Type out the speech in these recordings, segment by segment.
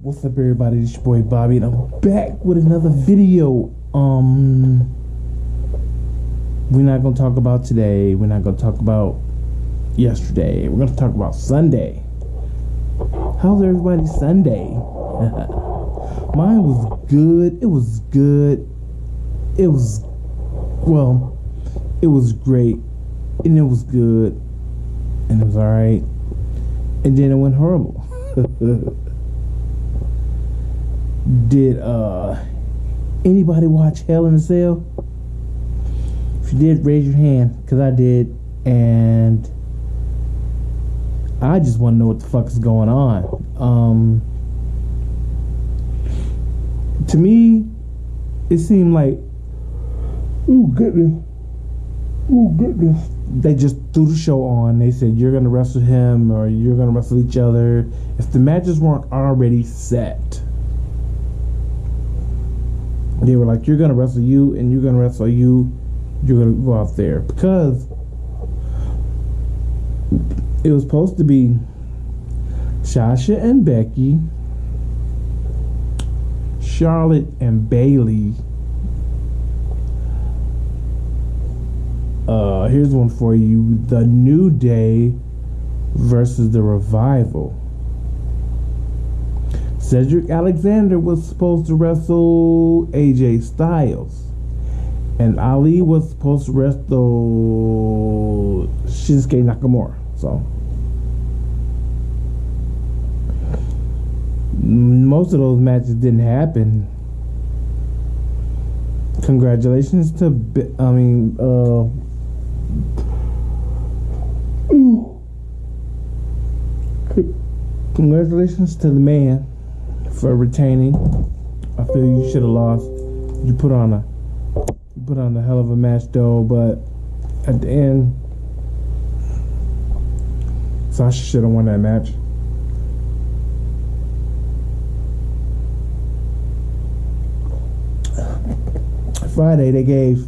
What's up, everybody? It's your boy Bobby, and I'm back with another video. We're not gonna talk about today. We're not gonna talk about yesterday. We're gonna talk about Sunday. How's everybody's Sunday? Mine was good. It was good. It was great, and it was good, and it was all right, and then it went horrible. Did anybody watch Hell in a Cell? If you did, raise your hand, because I did, and I just want to know what the fuck is going on. To me, it seemed like, oh goodness, they just threw the show on. They said, you're going to wrestle him or you're going to wrestle each other. If the matches weren't already set, they were like, you're going to wrestle you and you're going to wrestle you. You're going to go out there. Because it was supposed to be Sasha and Becky, Charlotte and Bayley. Here's one for you. The New Day versus the Revival. Cedric Alexander was supposed to wrestle AJ Styles, and Ali was supposed to wrestle Shinsuke Nakamura. So most of those matches didn't happen. Congratulations to congratulations to the man for retaining. I feel you should have lost. You put on a hell of a match though, but at the end, Sasha should have won that match. Friday they gave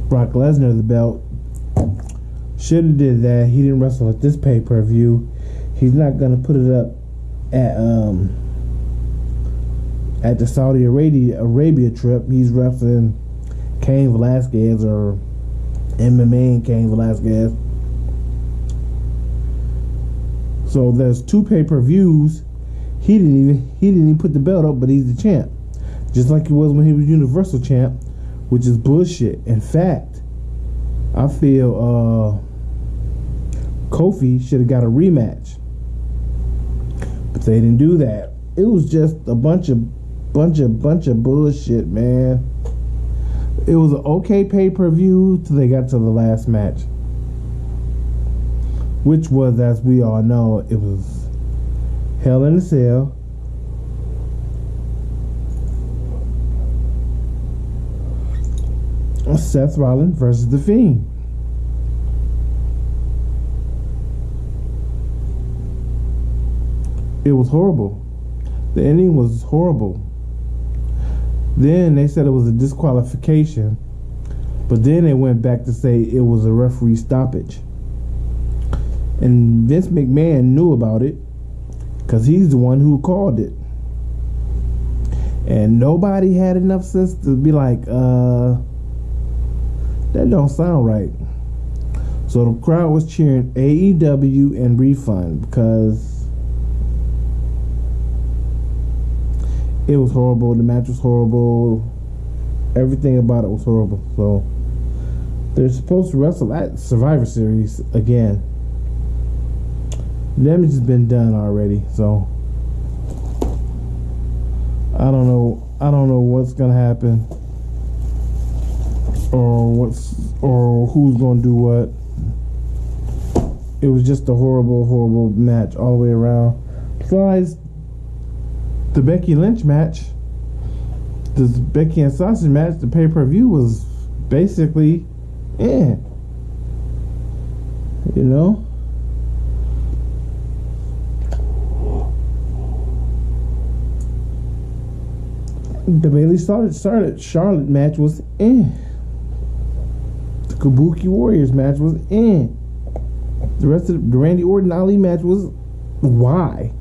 Brock Lesnar the belt. Should have did that. He didn't wrestle at this pay-per-view. He's not gonna put it up at the Saudi Arabia trip. He's wrestling Cain Velasquez or MMA Cain Velasquez. So there's two pay-per-views. He didn't even put the belt up, but he's the champ. Just like he was when he was Universal Champ, which is bullshit. In fact, I feel Kofi should have got a rematch, but they didn't do that. It was just a bunch of bullshit, man. It was an okay pay-per-view till they got to the last match, which was, as we all know, it was Hell in a Cell. Seth Rollins versus The Fiend. It was horrible. The ending was horrible. Then they said it was a disqualification, but then they went back to say it was a referee stoppage. And Vince McMahon knew about it because he's the one who called it. And nobody had enough sense to be like, that don't sound right. So the crowd was cheering AEW and refund because it was horrible. The match was horrible. Everything about it was horrible. So they're supposed to wrestle at Survivor Series again. Damage has been done already. So I don't know what's gonna happen, or who's gonna do what. It was just a horrible match all the way around. Besides the Becky Lynch match, the Becky and Sasha match, the pay-per-view was basically you know. The Bayley Charlotte match was The Kabuki Warriors match was The rest of the Randy Orton Ali match was why?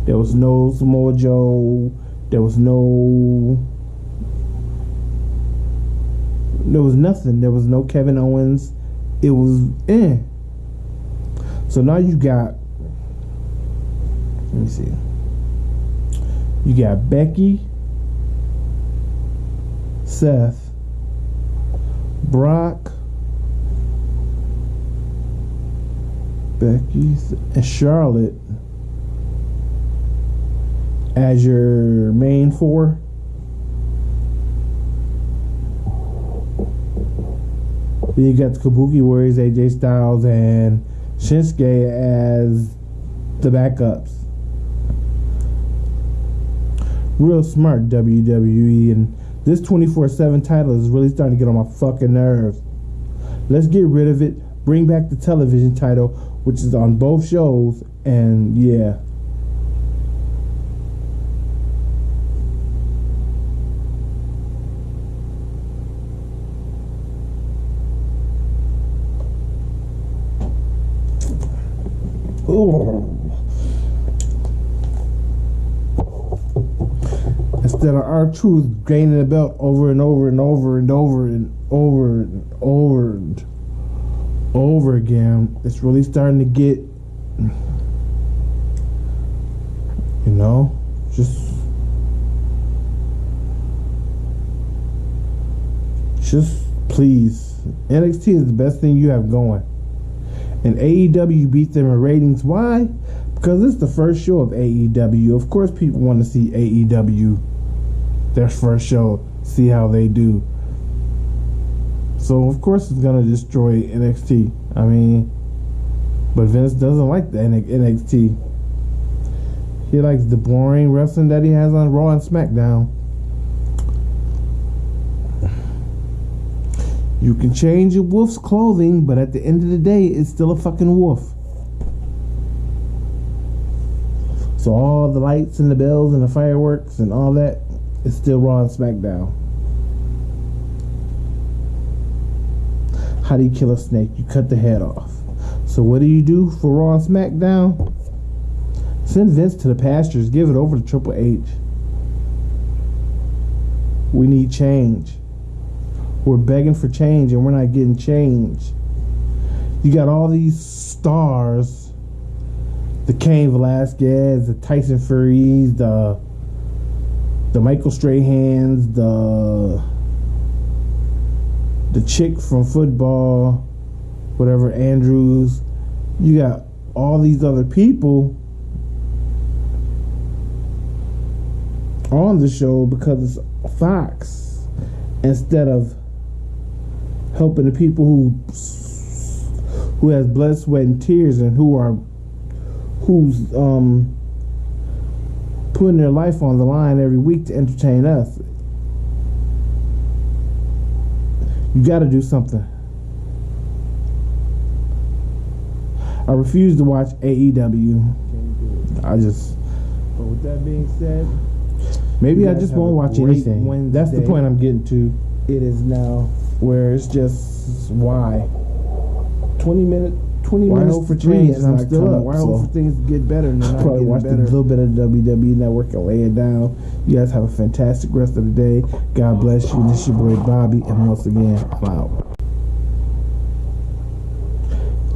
There was no Samoa Joe. There was nothing. There was no Kevin Owens. It was So now you got, let me see. You got Becky, Seth, Brock, Becky, and Charlotte as your main four. Then you got the Kabuki Warriors, AJ Styles, and Shinsuke as the backups. Real smart, WWE, and this 24/7 title is really starting to get on my fucking nerves. Let's get rid of it. Bring back the television title, which is on both shows, and yeah. Ooh. Instead of R-Truth gaining the belt over and over and over and over and over and over and over again, it's really starting to get, just please. NXT is the best thing you have going. And AEW beat them in ratings. Why? Because it's the first show of AEW. Of course people want to see AEW, their first show, see how they do. So of course it's going to destroy NXT. I mean, but Vince doesn't like the NXT. He likes the boring wrestling that he has on Raw and SmackDown. You can change a wolf's clothing, but at the end of the day, it's still a fucking wolf. So all the lights and the bells and the fireworks and all that is still Raw and SmackDown. How do you kill a snake? You cut the head off. So what do you do for Raw and SmackDown? Send Vince to the pastures. Give it over to Triple H. We need change. We're begging for change and we're not getting change. You got all these stars, the Cain Velasquez, the Tyson Furies, the Michael Strahans, the chick from football, whatever, Andrews. You got all these other people on the show because it's Fox, instead of helping the people who has blood, sweat, and tears, and who's putting their life on the line every week to entertain us. You got to do something. I refuse to watch AEW. But with that being said, maybe I just won't watch anything. Wednesday. That's the point I'm getting to. It is now where it's just why 20 minutes for change, and I'm still up. Why hope for things to get better and they're not getting better? A little bit of WWE Network and lay it down. You guys have a fantastic rest of the day. God bless you. This is your boy Bobby, and once again, I'm out.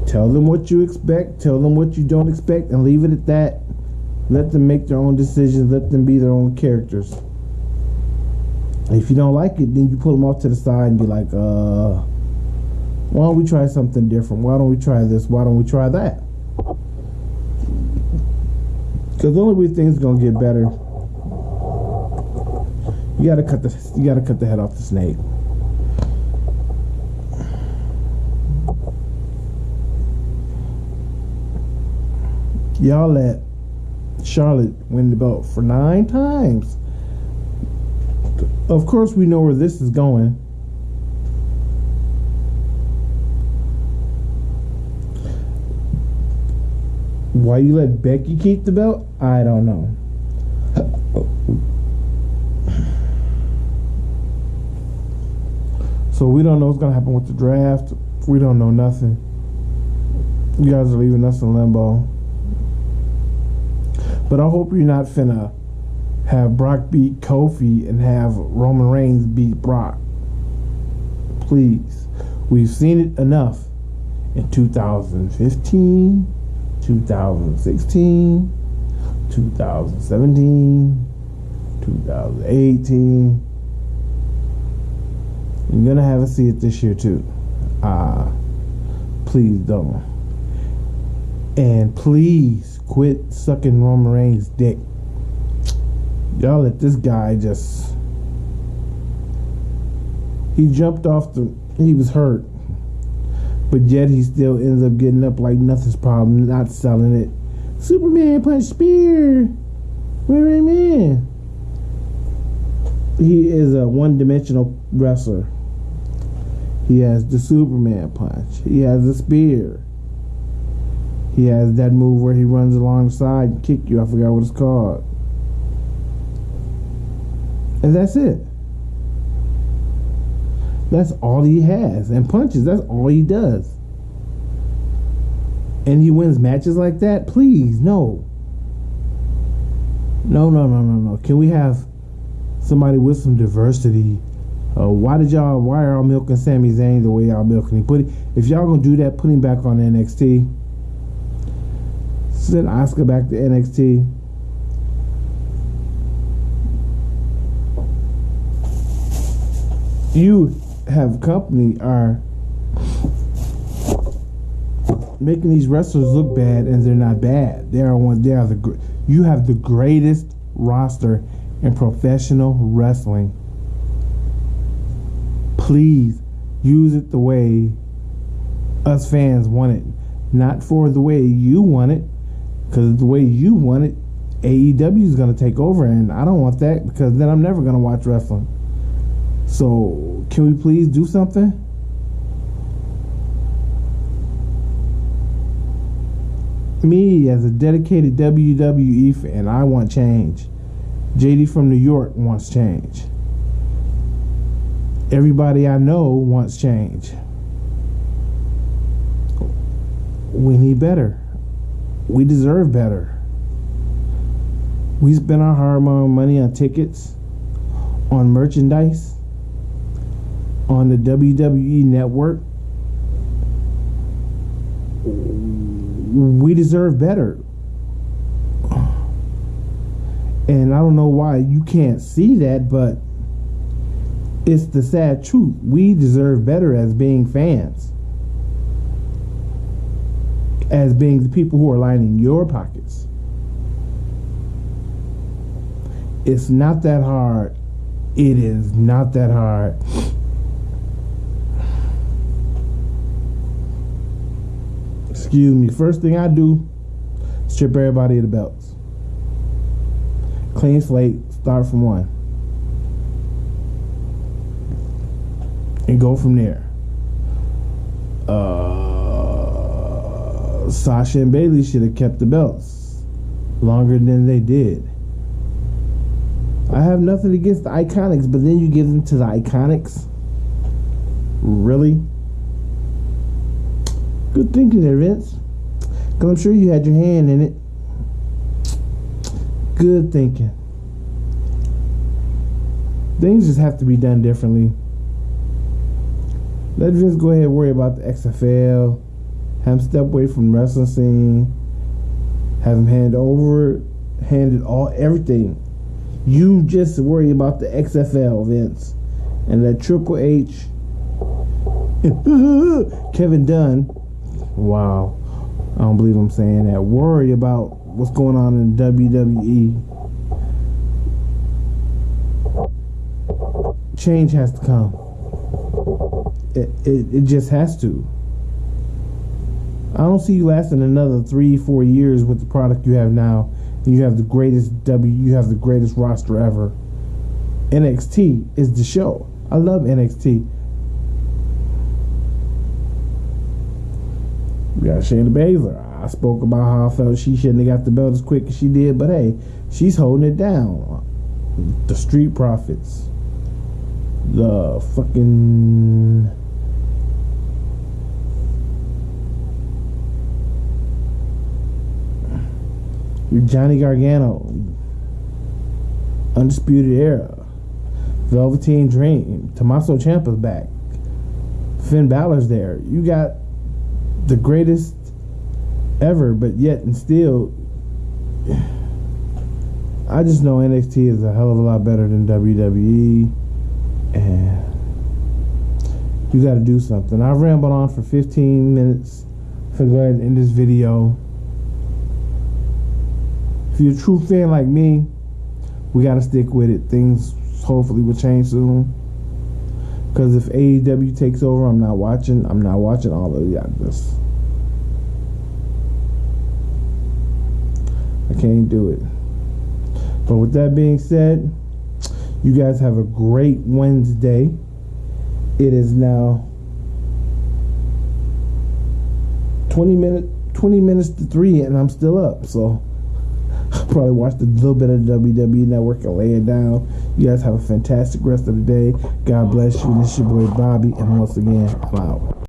Tell them what you expect. Tell them what you don't expect, and leave it at that. Let them make their own decisions. Let them be their own characters. If you don't like it, then you pull them off to the side and be like, why don't we try something different? Why don't we try this? Why don't we try that? Because the only way things are gonna get better, you gotta cut the head off the snake. Y'all let Charlotte win the belt for 9 times. Of course, we know where this is going. Why you let Becky keep the belt? I don't know. So we don't know what's gonna happen with the draft. We don't know nothing. You guys are leaving us in limbo. But I hope you're not finna have Brock beat Kofi and have Roman Reigns beat Brock. Please. We've seen it enough in 2015, 2016, 2017, 2018. You're gonna have to see it this year too. Please don't. And please quit sucking Roman Reigns' dick. Y'all let this guy just... He jumped off he was hurt. But yet he still ends up getting up like nothing's problem, not selling it. Superman punch spear. Man. He is a one-dimensional wrestler. He has the Superman punch. He has the spear. He has that move where he runs alongside and kick you. I forgot what it's called. And that's it. That's all he has. And punches, that's all he does. And he wins matches like that? Please, no. No. Can we have somebody with some diversity? Why are y'all milking Sami Zayn the way y'all milking him? If y'all gonna do that, put him back on NXT. Send Asuka back to NXT. You have company are making these wrestlers look bad, and they're not bad. You have the greatest roster in professional wrestling. Please use it the way us fans want it, not for the way you want it. Because the way you want it, AEW is going to take over, and I don't want that, because then I'm never going to watch wrestling. So, can we please do something? Me, as a dedicated WWE fan, I want change. JD from New York wants change. Everybody I know wants change. We need better. We deserve better. We spend our hard-earned money on tickets, on merchandise, on the WWE network. We deserve better. And I don't know why you can't see that, but it's the sad truth. We deserve better as being fans. As being the people who are lining your pockets. It's not that hard. It is not that hard. Excuse me. First thing I do, strip everybody of the belts. Clean slate, start from one. And go from there. Sasha and Bayley should have kept the belts longer than they did. I have nothing against the Iconics, but then you give them to the Iconics? Really? Good thinking there, Vince. Because I'm sure you had your hand in it. Good thinking. Things just have to be done differently. Let Vince go ahead and worry about the XFL. Have him step away from the wrestling scene. Have him handed everything. You just worry about the XFL, Vince. And that Triple H. Kevin Dunn. Wow. I don't believe I'm saying that. Worry about what's going on in WWE. Change has to come. It just has to. I don't see you lasting another 3-4 years with the product you have now, and you have the greatest roster ever. NXT is the show. I love NXT. We got Shayna Baszler. I spoke about how I felt she shouldn't have got the belt as quick as she did, but hey, she's holding it down. The Street Profits. The fucking... Your Johnny Gargano, Undisputed Era, Velveteen Dream, Tommaso Ciampa's back, Finn Balor's there. You got the greatest ever, but yet and still, I just know NXT is a hell of a lot better than WWE, and you got to do something. I've rambled on for 15 minutes. So go ahead and end this video. If you're a true fan like me, we got to stick with it. Things hopefully will change soon. Because if AEW takes over, I'm not watching all of y'all. I can't do it. But with that being said, you guys have a great Wednesday. It is now 20 minutes to 3, and I'm still up. So I'll probably watch a little bit of WWE Network and lay it down. You guys have a fantastic rest of the day. God bless you. This is your boy Bobby, and once again, I'm out.